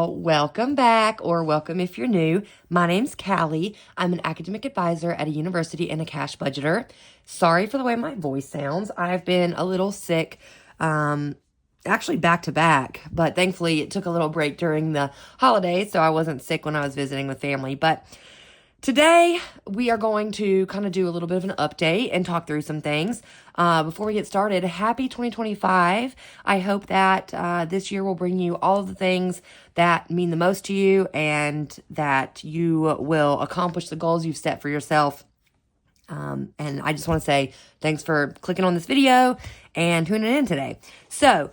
y'all. Welcome back, or welcome if you're new. My name's Kaly. I'm an academic advisor at a university and a cash budgeter. Sorry for the way my voice sounds. I've been a little sick, actually back to back, but thankfully it took a little break during the holidays, so I wasn't sick when I was visiting with family. But today, we are going to kind of do a little bit of an update and talk through some things. Before we get started, happy 2025. I hope that this year will bring you all of the things that mean the most to you and that you will accomplish the goals you've set for yourself. And I just want to say thanks for clicking on this video and tuning in today. So,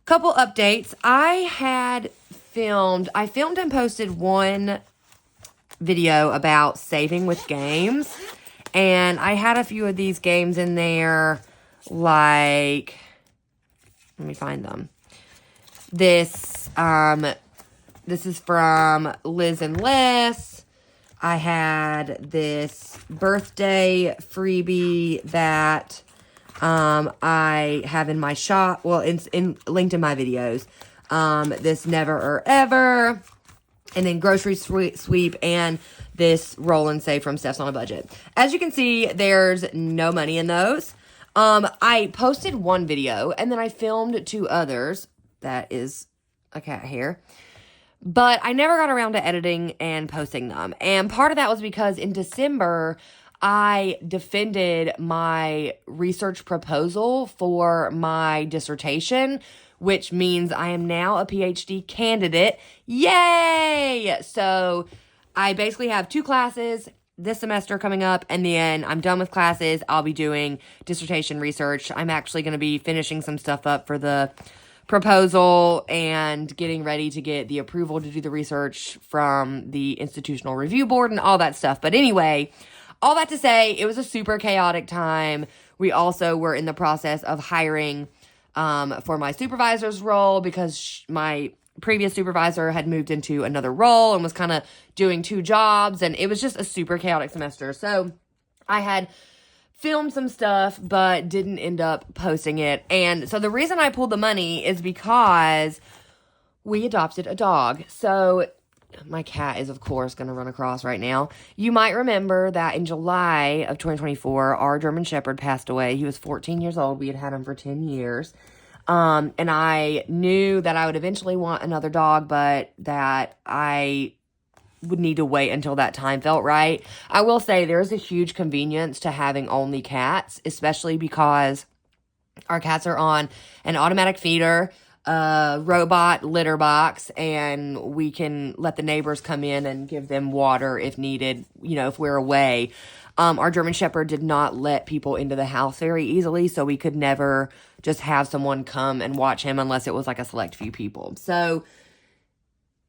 couple updates. I filmed and posted one video about saving with games, and I had a few of these games in there, like, let me find them. This is from Liz and Les. I had this birthday freebie that I have in my shop, well, linked in my videos. This Never or Ever, and then grocery sweep, and this roll and save from Steph's on a Budget. As you can see, there's no money in those. I posted one video, and then I filmed two others. That is a cat hair. But I never got around to editing and posting them. And part of that was because in December, I defended my research proposal for my dissertation, which means I am now a PhD candidate. Yay! So I basically have 2 classes this semester coming up, and then I'm done with classes. I'll be doing dissertation research. I'm actually going to be finishing some stuff up for the proposal and getting ready to get the approval to do the research from the Institutional Review Board and all that stuff. But anyway, all that to say, it was a super chaotic time. We also were in the process of hiring for my supervisor's role because my previous supervisor had moved into another role and was kind of doing 2 jobs, and it was just a super chaotic semester. So I had filmed some stuff but didn't end up posting it. And so the reason I pulled the money is because we adopted a dog. So my cat is, of course, going to run across right now. You might remember that in July of 2024, our German Shepherd passed away. He was 14 years old. We had had him for 10 years. And I knew that I would eventually want another dog, but that I would need to wait until that time felt right. I will say there's a huge convenience to having only cats, especially because our cats are on an automatic feeder, robot litter box, and we can let the neighbors come in and give them water if needed, if we're away. Our German Shepherd did not let people into the house very easily, so we could never just have someone come and watch him unless it was like a select few people. So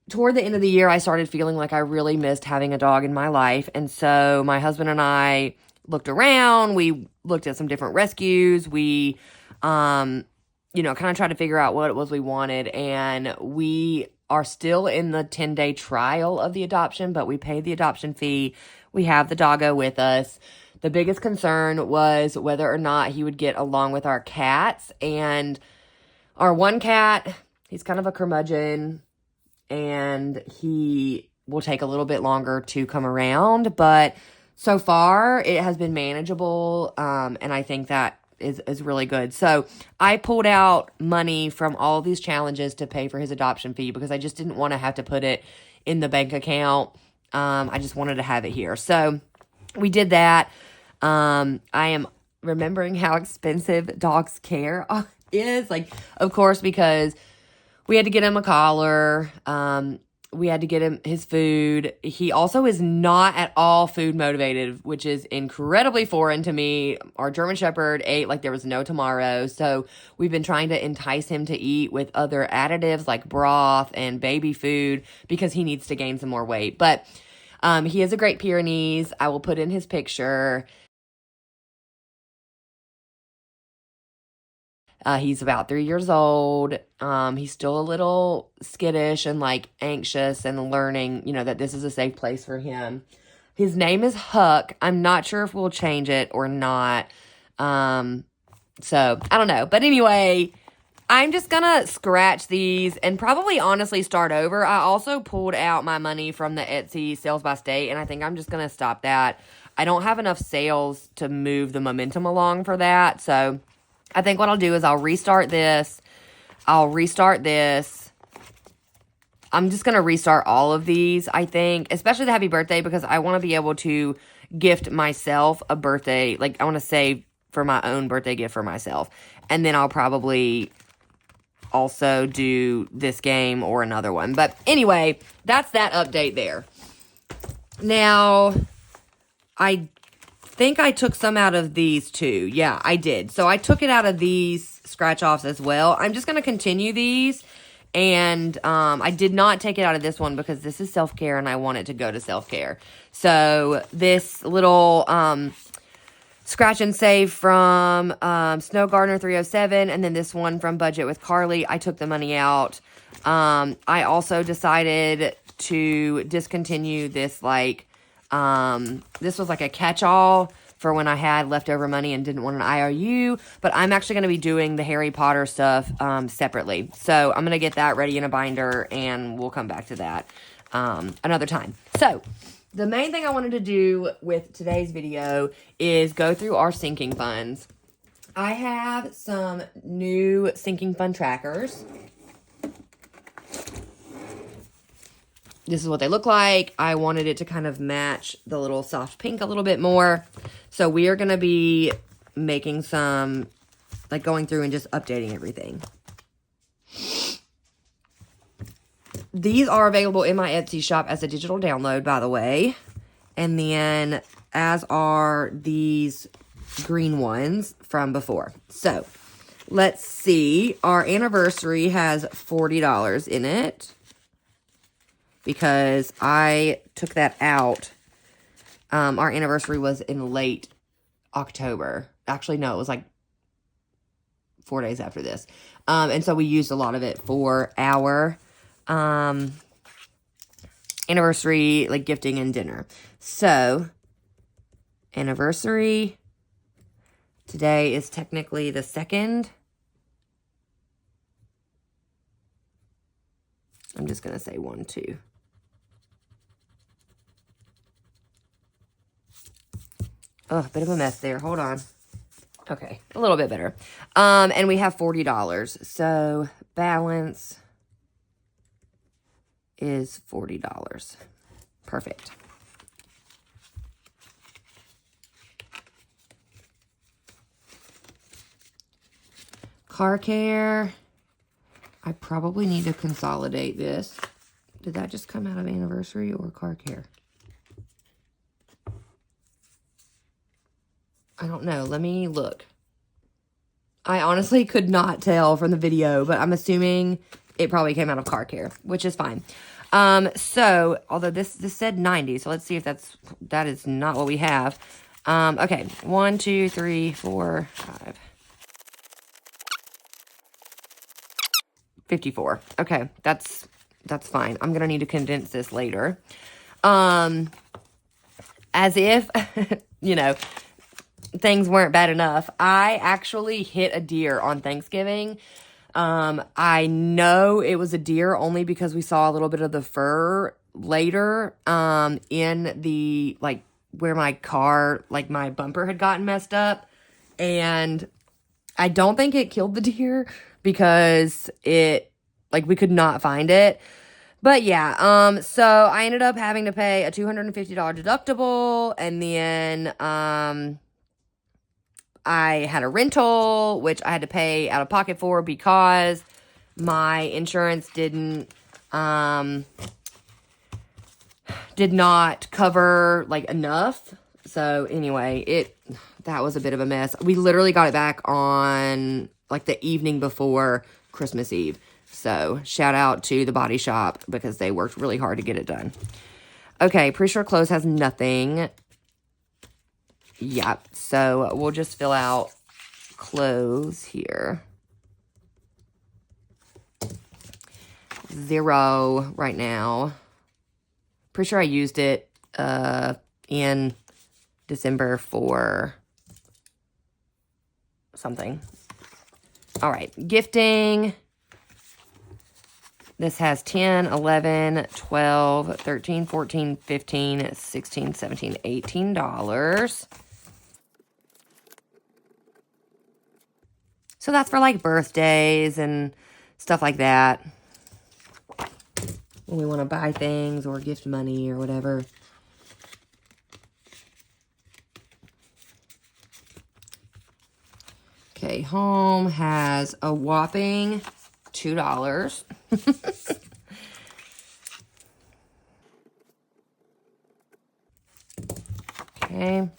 toward the end of the year, I started feeling like I really missed having a dog in my life. And so my husband and I looked around. We looked at some different rescues. We, kind of tried to figure out what it was we wanted. And we are still in the 10-day trial of the adoption, but we paid the adoption fee. We have the doggo with us. The biggest concern was whether or not he would get along with our cats. And our one cat, he's kind of a curmudgeon, and he will take a little bit longer to come around. But so far, it has been manageable, and I think that is really good. So I pulled out money from all of these challenges to pay for his adoption fee because I just didn't want to have to put it in the bank account. I just wanted to have it here. So we did that. I am remembering how expensive dogs' care is. Of course, because we had to get him a collar. We had to get him his food. He also is not at all food motivated, which is incredibly foreign to me. Our German Shepherd ate like there was no tomorrow. So we've been trying to entice him to eat with other additives like broth and baby food because he needs to gain some more weight. But he is a Great Pyrenees. I will put in his picture. He's about 3 years old. He's still a little skittish and anxious and learning, that this is a safe place for him. His name is Huck. I'm not sure if we'll change it or not. So I don't know. But anyway, I'm just gonna scratch these and probably honestly start over. I also pulled out my money from the Etsy sales by state, and I think I'm just gonna stop that. I don't have enough sales to move the momentum along for that, so I think what I'll do is I'll restart this. I'm just going to restart all of these, I think, especially the happy birthday, because I want to be able to gift myself a birthday. Like, I want to save for my own birthday gift for myself. And then I'll probably also do this game or another one. But anyway, that's that update there. Now, I think I took some out of these too. Yeah, I did. So I took it out of these scratch-offs as well. I'm just going to continue these. And I did not take it out of this one because this is self-care and I want it to go to self-care. So this little scratch and save from Snow Gardener 307, and then this one from Budget with Carly, I took the money out. I also decided to discontinue this, like, this was like a catch-all for when I had leftover money and didn't want an IOU, but I'm actually going to be doing the Harry Potter stuff separately. So I'm going to get that ready in a binder, and we'll come back to that another time. So the main thing I wanted to do with today's video is go through our sinking funds. I have some new sinking fund trackers. This is what they look like. I wanted it to kind of match the little soft pink a little bit more. So we are going to be making some, like, going through and just updating everything. These are available in my Etsy shop as a digital download, by the way. And then, as are these green ones from before. So, let's see. Our anniversary has $40 in it, because I took that out. Our anniversary was in late October. Actually, no, it was like 4 days after this. And so we used a lot of it for our anniversary, like, gifting and dinner. So, anniversary. Today is technically the 2nd. I'm just going to say 1, 2. Oh, a bit of a mess there. Hold on. Okay, a little bit better. And we have $40. So, balance is $40. Perfect. Car care. I probably need to consolidate this. Did that just come out of anniversary or car care? I don't know. Let me look. I honestly could not tell from the video, but I'm assuming it probably came out of car care, which is fine. So, although this said 90, so let's see if that is not what we have. Okay, 1, 2, 3, 4, 5. 54. Okay, that's fine. I'm gonna need to condense this later. As if, you know, things weren't bad enough. I actually hit a deer on Thanksgiving. I know it was a deer only because we saw a little bit of the fur later, in the, like, where my car, like, my bumper had gotten messed up. And I don't think it killed the deer because it, like, we could not find it. But yeah, so I ended up having to pay a $250 deductible, and then, I had a rental, which I had to pay out of pocket for because my insurance did not cover, like, enough. So anyway, that was a bit of a mess. We literally got it back on, like, the evening before Christmas Eve. So shout out to the body shop because they worked really hard to get it done. Okay, pretty sure clothes has nothing. Yep, so we'll just fill out clothes here. 0 right now. Pretty sure I used it in December for something. All right, gifting. This has 10, 11, 12, 13, 14, 15, 16, 17, $18. So that's for like birthdays and stuff like that. When we want to buy things or gift money or whatever. Okay, home has a whopping $2. Okay.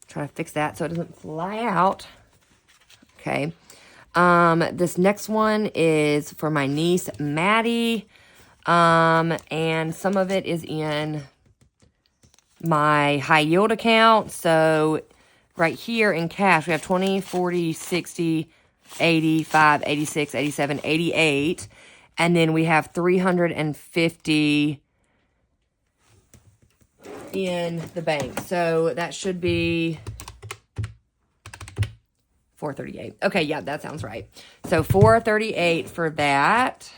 Try to fix that so it doesn't fly out. Okay. This next one is for my niece, Maddie. And some of it is in my high yield account. So right here in cash, we have 20, 40, 60, 85, 86, 87, 88. And then we have 350 in the bank. So that should be 438. Okay, yeah, that sounds right. So 438 for that.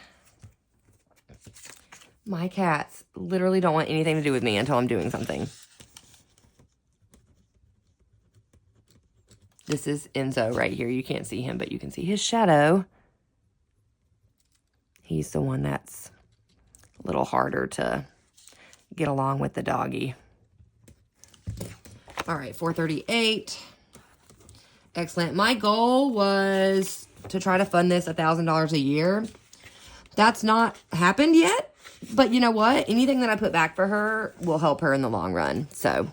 My cats literally don't want anything to do with me until I'm doing something. This is Enzo right here. You can't see him, but you can see his shadow. He's the one that's a little harder to get along with the doggy. All right, 438. Excellent. My goal was to try to fund this $1,000 a year. That's not happened yet, but you know what? Anything that I put back for her will help her in the long run. So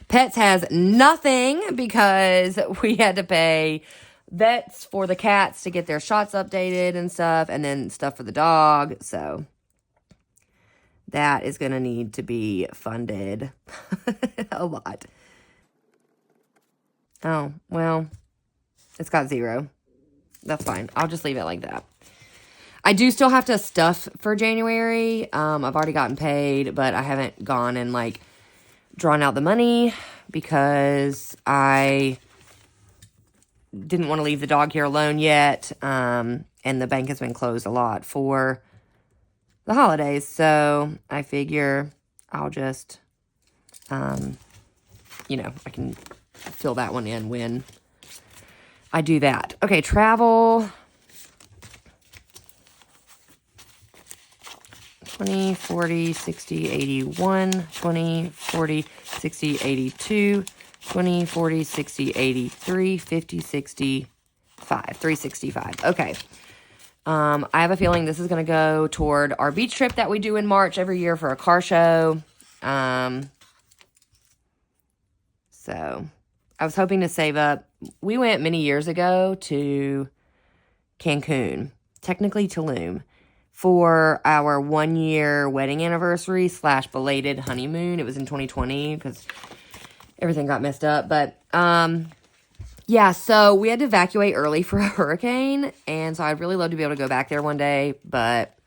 pets has nothing because we had to pay vets for the cats to get their shots updated and stuff, and then stuff for the dog. So that is going to need to be funded a lot. Oh, well, it's got 0. That's fine. I'll just leave it like that. I do still have to stuff for January. I've already gotten paid, but I haven't gone and, like, drawn out the money because I didn't want to leave the dog here alone yet. And the bank has been closed a lot for the holidays. So I figure I'll just, you know, I can fill that one in when I do that. Okay, travel. 20, 40, 60, 81, 20, 40, 60, 82, 20, 40, 60, 83, 50, 65, 365. Okay. I have a feeling this is going to go toward our beach trip that we do in March every year for a car show. So I was hoping to save up. We went many years ago to Cancun, technically Tulum, for our 1-year wedding anniversary / belated honeymoon. It was in 2020 because everything got messed up. But, yeah, so we had to evacuate early for a hurricane. And so I'd really love to be able to go back there one day. But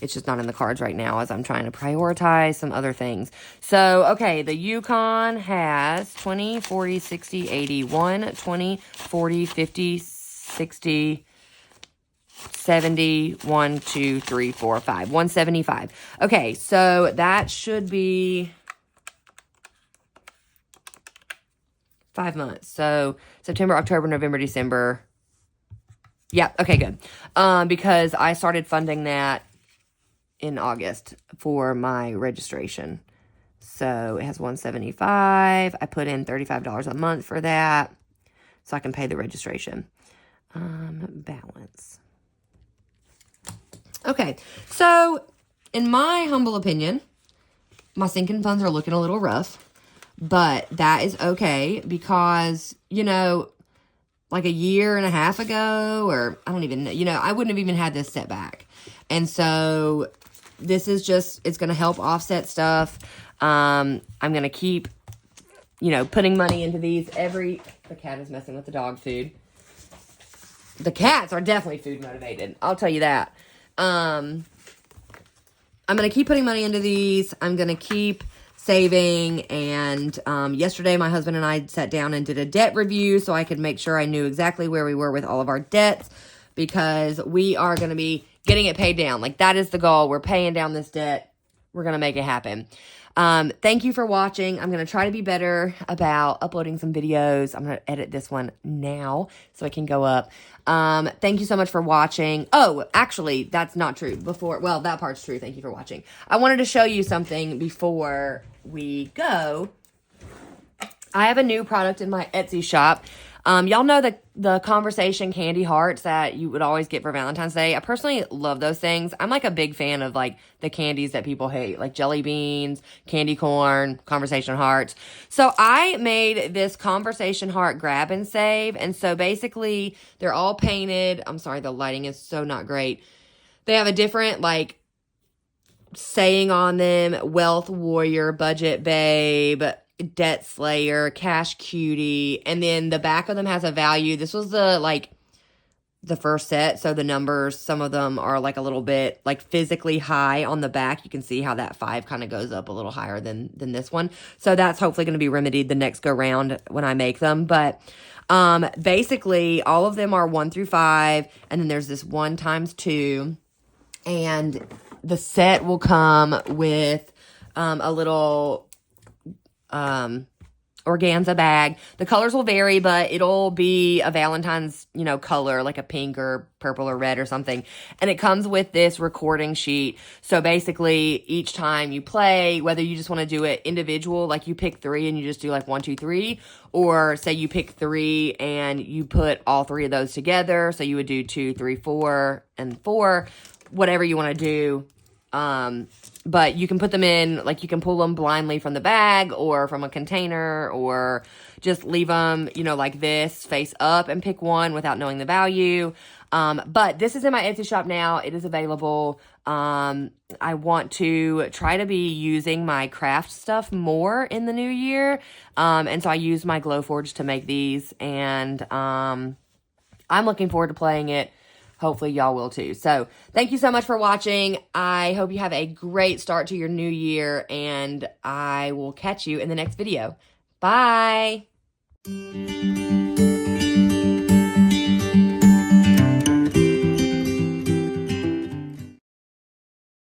it's just not in the cards right now as I'm trying to prioritize some other things. So, okay, the Yukon has 20, 40, 60, 81, 20, 40, 50, 60, 70, 1, 2, 3, 4, 5, 175. Okay, so that should be 5 months. So September, October, November, December. Yeah, okay, good. Because I started funding that in August for my registration. So it has 175. I put in $35 a month for that so I can pay the registration. Balance. Okay, so in my humble opinion, my sinking funds are looking a little rough, but that is okay because, you know, like a year and a half ago, or I don't even know, you know, I wouldn't have even had this setback. And so this is just, it's going to help offset stuff. I'm going to keep, you know, putting money into these the cat is messing with the dog food. The cats are definitely food motivated. I'll tell you that. I'm going to keep putting money into these. I'm going to keep saving. And yesterday, my husband and I sat down and did a debt review so I could make sure I knew exactly where we were with all of our debts, because we are going to be getting it paid down. Like, that is the goal. We're paying down this debt. We're going to make it happen. Thank you for watching. I'm going to try to be better about uploading some videos. I'm going to edit this one now so it can go up. Thank you so much for watching. Oh, actually, that's not true. Well, that part's true. Thank you for watching. I wanted to show you something before we go. I have a new product in my Etsy shop. Y'all know the conversation candy hearts that you would always get for Valentine's Day. I personally love those things. I'm like a big fan of like the candies that people hate, like jelly beans, candy corn, conversation hearts. So I made this conversation heart grab and save. And so basically they're all painted. I'm sorry, the lighting is so not great. They have a different like saying on them: wealth warrior, budget babe, debt slayer, cash cutie, and then the back of them has a value. This was the first set, so the numbers, some of them are like a little bit like physically high on the back. You can see how that 5 kind of goes up a little higher than this one. So that's hopefully going to be remedied the next go round when I make them. But basically all of them are 1 through 5, and then there's this 1 times 2, and the set will come with a little organza bag. The colors will vary, but it'll be a Valentine's, color, like a pink or purple or red or something. And it comes with this recording sheet. So basically each time you play, whether you just want to do it individual, like you pick 3 and you just do like 1, 2, 3, or say you pick 3 and you put all 3 of those together. So you would do 2, 3, 4, and 4, whatever you want to do. But you can put them in, like you can pull them blindly from the bag or from a container, or just leave them, like this, face up, and pick one without knowing the value. But this is in my Etsy shop now. It is available. I want to try to be using my craft stuff more in the new year. And so I use my Glowforge to make these, and I'm looking forward to playing it. Hopefully y'all will too. So thank you so much for watching. I hope you have a great start to your new year, and I will catch you in the next video. Bye.